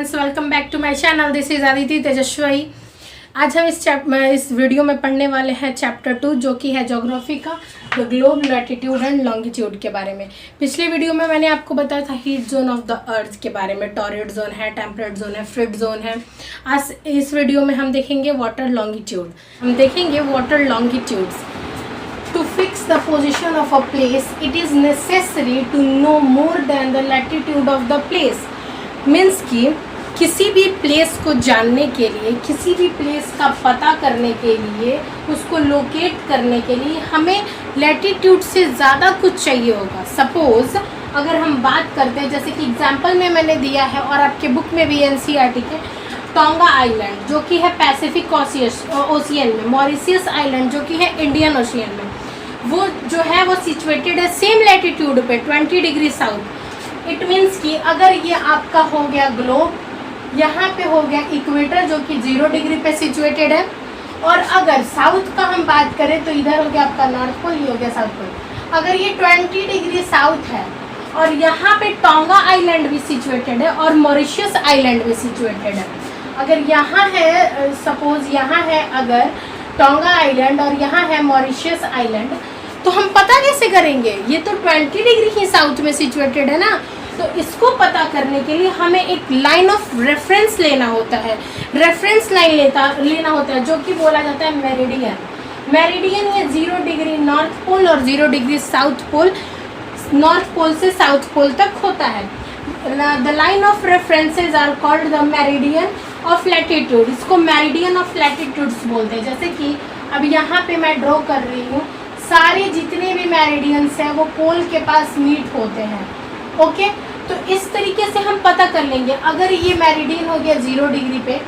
Friends, welcome back to my channel. This is Aditi Tejasvi. आज हम इस वीडियो में पढ़ने वाले हैं चैप्टर 2 जो कि है ज्योग्राफी का the globe, latitude and longitude के बारे में। पिछले वीडियो में मैंने आपको बताया था heat zone of the earth के बारे में। टॉरिड जोन है, टेम्परेट जोन है, फ्रिड जोन है। आज इस वीडियो में हम देखेंगे वाटर लॉन्गिट्यूड। हम देखेंगे water longitudes. To fix the position of a place, it is necessary to know more than the latitude of the place. Means कि किसी भी प्लेस को जानने के लिए, किसी भी प्लेस का पता करने के लिए, उसको लोकेट करने के लिए हमें लैटिट्यूड से ज़्यादा कुछ चाहिए होगा। सपोज अगर हम बात करते हैं, जैसे कि एग्जाम्पल में मैंने दिया है और आपके बुक में भी एनसीईआरटी के, टोंगा आइलैंड जो कि है पैसिफिक ओशियन में, मॉरिशियस आइलैंड जो कि है इंडियन ओशियन में, वो जो है वो सिचुएटेड है सेम लैटिट्यूड पे 20 डिग्री साउथ। इट मीन्स कि अगर ये आपका हो गया ग्लोब, यहाँ पे हो गया इक्वेटर जो कि 0 डिग्री पे सिचुएटेड है, और अगर साउथ का हम बात करें तो इधर हो गया आपका नॉर्थ पोल, ये हो गया साउथ पोल। अगर ये 20 डिग्री साउथ है और यहाँ पे टोंगा आइलैंड भी सिचुएटेड है और मॉरिशियस आइलैंड भी सिचुएटेड है, अगर यहाँ है सपोज यहाँ है अगर टोंगा आइलैंड और यहाँ है मॉरिशियस आइलैंड, तो हम पता कैसे करेंगे? ये तो 20 डिग्री ही साउथ में सिचुएटेड है ना। तो इसको पता करने के लिए हमें एक लाइन ऑफ रेफरेंस लेना होता है। रेफरेंस लाइन लेना होता है जो कि बोला जाता है मेरिडियन। मेरिडियन ये 0 डिग्री नॉर्थ पोल और 0 degree south pole, north pole से साउथ पोल तक होता है। The line of references are called the meridian of latitude. इसको मेरिडियन ऑफ लैटिट्यूड्स बोलते हैं। जैसे कि अब यहाँ पे मैं ड्रॉ कर रही हूँ, सारे जितने भी मेरिडियंस हैं वो पोल के पास मीट होते हैं। ओके, तो इस तरीके से हम पता कर लेंगे। अगर ये मेरिडियन हो गया 0 डिग्री पे,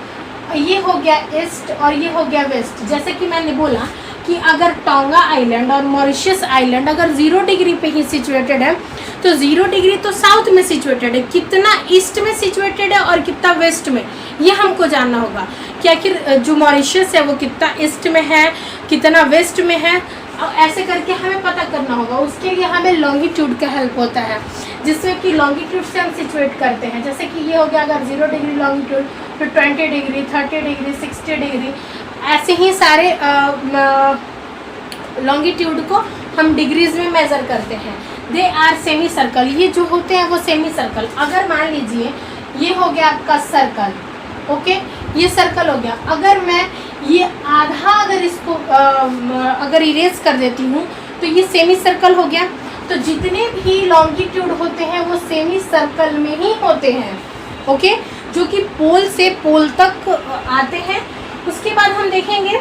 ये हो गया ईस्ट और ये हो गया वेस्ट। जैसे कि मैंने बोला कि अगर टोंगा आइलैंड और मॉरिशियस आइलैंड अगर 0 डिग्री पे ही सिचुएटेड है, तो 0 डिग्री तो साउथ में सिचुएटेड है, कितना ईस्ट में सिचुएटेड है और कितना वेस्ट में, ये हमको जानना होगा कि आखिर जो मॉरिशियस है वो कितना ईस्ट में है, कितना वेस्ट में है। ऐसे करके हमें पता करना होगा। उसके लिए हमें लॉन्गिट्यूड का हेल्प होता है, जिसमें कि लॉन्गिट्यूड से हम सिचुएट करते हैं। जैसे कि ये हो गया अगर 0 डिग्री लॉन्गिट्यूड, फिर 20 डिग्री, 30 डिग्री, 60 डिग्री, ऐसे ही सारे लॉन्गिट्यूड को हम डिग्रीज में मेज़र करते हैं। दे आर सेमी सर्कल, ये जो होते हैं वो सेमी सर्कल। अगर मान लीजिए ये हो गया आपका सर्कल, ओके, ये सर्कल हो गया। अगर मैं ये आधा अगर इसको अगर इरेज कर देती हूँ तो ये सेमी सर्कल हो गया। तो जितने भी लॉन्गिट्यूड होते हैं वो सेमी सर्कल में ही होते हैं, ओके, जो कि पोल से पोल तक आते हैं। उसके बाद हम देखेंगे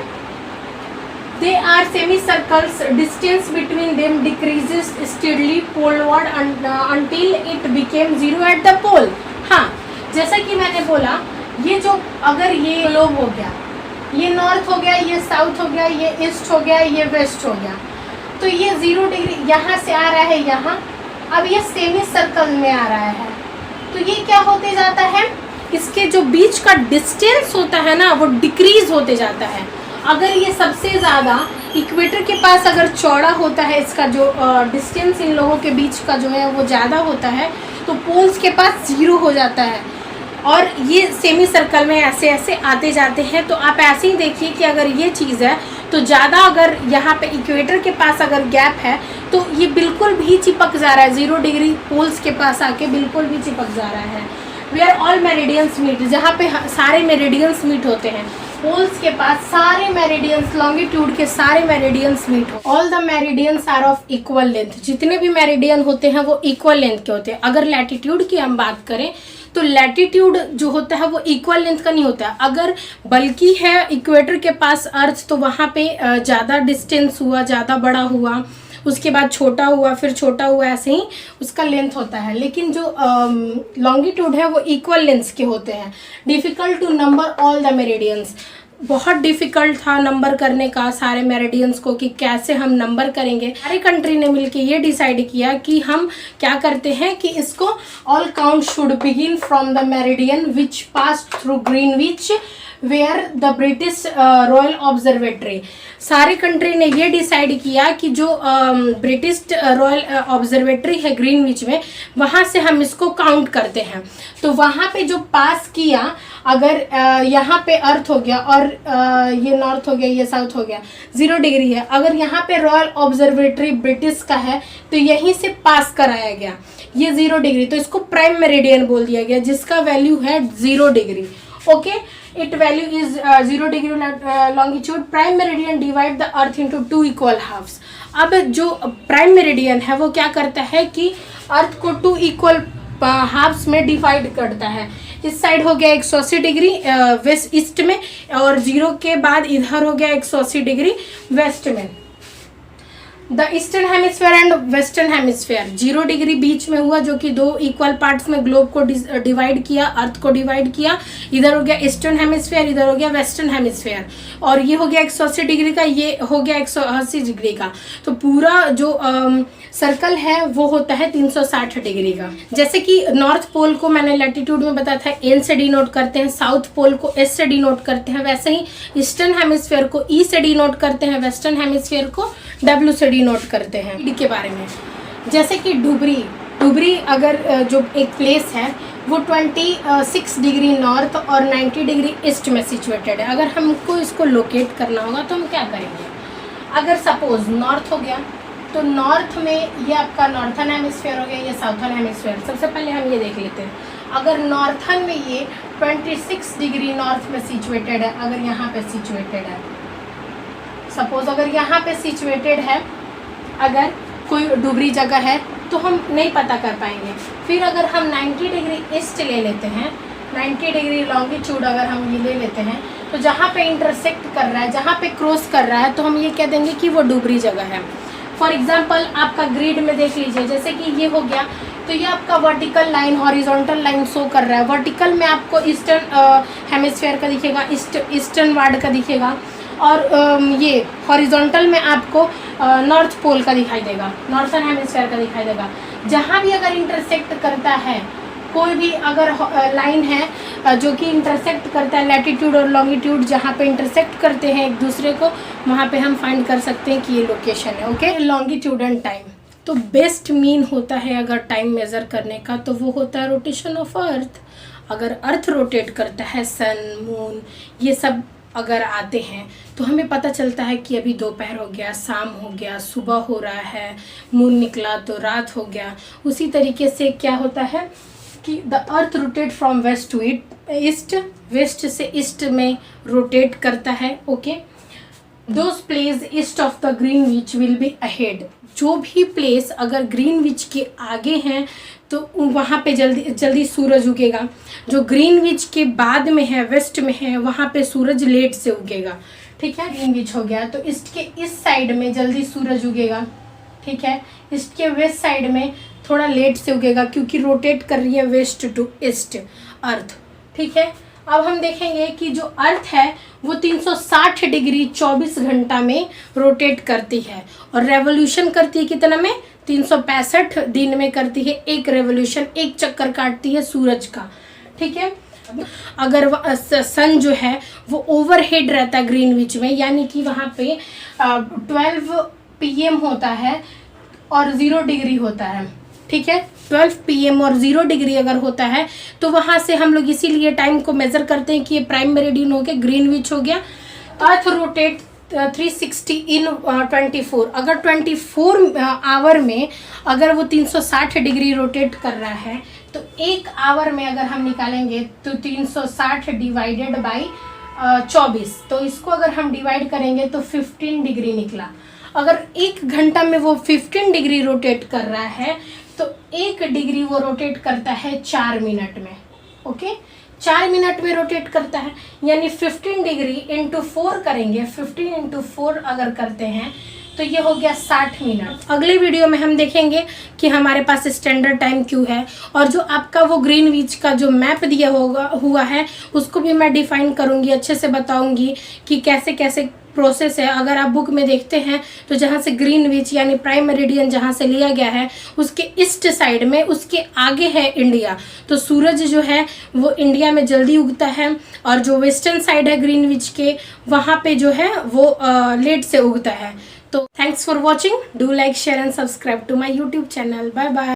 they are semi circles, distance between them decreases steadily poleward until it became 0 at the pole. हाँ, जैसा कि मैंने बोला, ये जो अगर ये ग्लोब हो गया, ये नॉर्थ हो गया, ये साउथ हो गया, ये ईस्ट हो गया, ये वेस्ट हो गया, तो ये 0 डिग्री यहाँ से आ रहा है यहाँ, अब ये सेमी सर्कल में आ रहा है, तो ये क्या होते जाता है, इसके जो बीच का डिस्टेंस होता है ना वो डिक्रीज होते जाता है। अगर ये सबसे ज़्यादा इक्वेटर के पास अगर चौड़ा होता है, इसका जो डिस्टेंस इन लोगों के बीच का जो है वो ज़्यादा होता है, तो पोल्स के पास 0 हो जाता है और ये सेमी सर्कल में ऐसे ऐसे आते जाते हैं। तो आप ऐसे ही देखिए कि अगर ये चीज़ है तो ज़्यादा अगर यहाँ पे इक्वेटर के पास अगर गैप है तो ये बिल्कुल भी चिपक जा रहा है, 0 डिग्री पोल्स के पास आके बिल्कुल भी चिपक जा रहा है। वेयर ऑल मेरिडियंस मीट, जहाँ पे सारे मेरिडियंस मीट होते हैं, पोल्स के पास सारे मेरिडियंस, लॉन्गिट्यूड के सारे मेरिडियंस मीट हो। All the meridians are of equal length, जितने भी मेरिडियन होते हैं वो इक्वल लेंथ के होते हैं। अगर लैटिट्यूड की हम बात करें तो लैटिट्यूड जो होता है वो इक्वल लेंथ का नहीं होता है। अगर बल्कि है इक्वेटर के पास अर्थ, तो वहाँ पे ज़्यादा डिस्टेंस हुआ, ज़्यादा बड़ा हुआ, उसके बाद छोटा हुआ, फिर छोटा हुआ, ऐसे ही उसका लेंथ होता है। लेकिन जो लॉन्गिट्यूड है वो इक्वल लेंथ के होते हैं। Difficult to number all the meridians, बहुत डिफ़िकल्ट था नंबर करने का सारे मेरिडियंस को कि कैसे हम नंबर करेंगे। सारी कंट्री ने मिलकर ये डिसाइड किया कि हम क्या करते हैं कि इसको all count should begin from the meridian which pass through Greenwich where the British Royal Observatory. सारी कंट्री ने ये डिसाइड किया कि जो ब्रिटिश रॉयल ऑब्जर्वेटरी है ग्रीनविच में, वहाँ से हम इसको काउंट करते हैं। तो वहाँ पे जो पास किया, अगर यहाँ पे अर्थ हो गया और ये नॉर्थ हो गया, ये साउथ हो गया, 0 डिग्री है। अगर यहाँ पे रॉयल ऑब्जर्वेटरी ब्रिटिश का है तो यहीं से पास कराया गया, ये 0 डिग्री, तो इसको प्राइम मेरिडियन बोल दिया गया, जिसका वैल्यू है 0 degree. Okay, it value is 0 degree longitude. Prime meridian divide the earth into 2 equal halves. अब जो प्राइम मेरिडियन है वो क्या करता है कि अर्थ को 2 इक्वल हाफ्स में डिवाइड करता है। इस साइड हो गया 180 डिग्री वेस्ट ईस्ट में, और 0 के बाद इधर हो गया 180 डिग्री वेस्ट में। The eastern hemisphere and western hemisphere, 0 degree बीच में हुआ, जो कि 2 इक्वल पार्ट्स में ग्लोब को डिवाइड किया, अर्थ को डिवाइड किया। इधर हो गया ईस्टर्न हेमिस्फेयर, इधर हो गया वेस्टर्न हेमिस्फेयर, और ये हो गया 180 डिग्री का, ये हो गया 180 डिग्री का। तो पूरा जो सर्कल है वो होता है 360 डिग्री का। जैसे कि नॉर्थ पोल को मैंने लैटिट्यूड में बताया था एन से डिनोट करते हैं, साउथ पोल को एस से डिनोट करते हैं, वैसे ही ईस्टर्न हेमिस्फेयर को ई से डिनोट करते हैं, वेस्टर्न हेमिस्फेयर को डब्ल्यू से डिनोट करते हैं। डी के बारे में, जैसे कि डुबरी अगर जो एक प्लेस है वो 26 डिग्री नॉर्थ और 90 डिग्री ईस्ट में सिचुएटेड है। अगर हमको इसको लोकेट करना होगा तो हम क्या करेंगे? अगर सपोज नॉर्थ हो गया तो नॉर्थ में ये आपका नॉर्थन हेमिस्फेयर हो गया, ये साउथर्न हेमिस्फेयर। सबसे पहले हम ये देख लेते हैं, अगर नॉर्थन में ये 26 डिग्री नॉर्थ में सिचुएटेड है, अगर यहाँ पे सिचुएटेड है, सपोज अगर यहाँ पे सिचुएटेड है, अगर कोई डुबरी जगह है तो हम नहीं पता कर पाएंगे। फिर अगर हम 90 डिग्री ईस्ट ले लेते हैं, 90 डिग्री लॉन्गिट्यूड अगर हम ये ले लेते हैं, तो जहाँ पे इंटरसेक्ट कर रहा है, जहाँ पे क्रॉस कर रहा है, तो हम ये कह देंगे कि वो डुबरी जगह है। फॉर एग्जाम्पल आपका ग्रिड में देख लीजिए, जैसे कि ये हो गया, तो ये आपका vertical line horizontal line show कर रहा है। वर्टिकल में आपको ईस्टर्न हेमिस्फेयर का दिखेगा, ईस्टर्न वार्ड का दिखेगा, और ये हॉरिजॉन्टल में आपको नॉर्थ पोल का दिखाई देगा, नॉर्थन हेमिस्फेयर का दिखाई देगा। जहाँ भी अगर इंटरसेक्ट करता है, कोई भी अगर लाइन है जो कि इंटरसेक्ट करता है लैटिट्यूड और लॉन्गिट्यूड, जहाँ पे इंटरसेक्ट करते हैं एक दूसरे को, वहाँ पे हम फाइंड कर सकते हैं कि ये लोकेशन है। ओके, लॉन्गिट्यूड एंड टाइम, तो बेस्ट मीन होता है अगर टाइम मेज़र करने का तो वो होता है रोटेशन ऑफ अर्थ। अगर अर्थ रोटेट करता है, सन, मून, ये सब अगर आते हैं तो हमें पता चलता है कि अभी दोपहर हो गया, शाम हो गया, सुबह हो रहा है, मून निकला तो रात हो गया। उसी तरीके से क्या होता है कि the earth rotate from west to east, west से ईस्ट में रोटेट करता है। Okay, those place east of the Greenwich will be ahead. जो भी प्लेस अगर ग्रीनविच के आगे हैं तो वहाँ पे जल्दी सूरज उगेगा। जो ग्रीनविच के बाद में है, वेस्ट में है, वहाँ पे सूरज लेट से उगेगा। ठीक है, ग्रीनविच हो गया तो ईस्ट के इस साइड में जल्दी सूरज उगेगा। ठीक है, ईस्ट के वेस्ट साइड में थोड़ा लेट से उगेगा, क्योंकि रोटेट कर रही है वेस्ट टू ईस्ट अर्थ। ठीक है, अब हम देखेंगे कि जो अर्थ है वो 360 डिग्री 24 घंटा में रोटेट करती है, और रेवोल्यूशन करती है कितना में? 365 दिन में करती है एक रेवोल्यूशन, एक चक्कर काटती है सूरज का। ठीक है, अगर सन जो है वो ओवरहेड रहता है ग्रीनविच में, यानी कि वहाँ पे 12 PM होता है और 0 डिग्री होता है। ठीक है, 12 PM और 0 डिग्री अगर होता है तो वहाँ से हम लोग इसीलिए टाइम को मेज़र करते हैं कि ये प्राइम मेरिडियन हो गया, ग्रीनविच हो गया। अर्थ रोटेट 360 इन 24। अगर 24 आवर में अगर वो 360 डिग्री रोटेट कर रहा है तो एक आवर में अगर हम निकालेंगे तो 360 डिवाइडेड बाई 24, तो इसको अगर हम डिवाइड करेंगे तो 15 डिग्री निकला। अगर एक घंटा में वो 15 डिग्री रोटेट कर रहा है तो 1 डिग्री वो रोटेट करता है 4 मिनट में। ओके, 4 मिनट में रोटेट करता है, यानी 15 डिग्री इंटू 4 करेंगे। 15 इंटू 4 अगर करते हैं तो ये हो गया 60 मिनट। अगले वीडियो में हम देखेंगे कि हमारे पास स्टैंडर्ड टाइम क्यों है, और जो आपका वो ग्रीनविच का जो मैप दिया हुआ है उसको भी मैं डिफाइन करूँगी, अच्छे से बताऊँगी कि कैसे कैसे प्रोसेस है। अगर आप बुक में देखते हैं तो जहाँ से ग्रीनविच यानी प्राइम मेरिडियन जहाँ से लिया गया है उसके ईस्ट साइड में उसके आगे है इंडिया, तो सूरज जो है वो इंडिया में जल्दी उगता है, और जो वेस्टर्न साइड है ग्रीनविच के वहाँ पे जो है वो लेट से उगता है। तो thanks for watching, do like share and subscribe to my YouTube channel. Bye bye.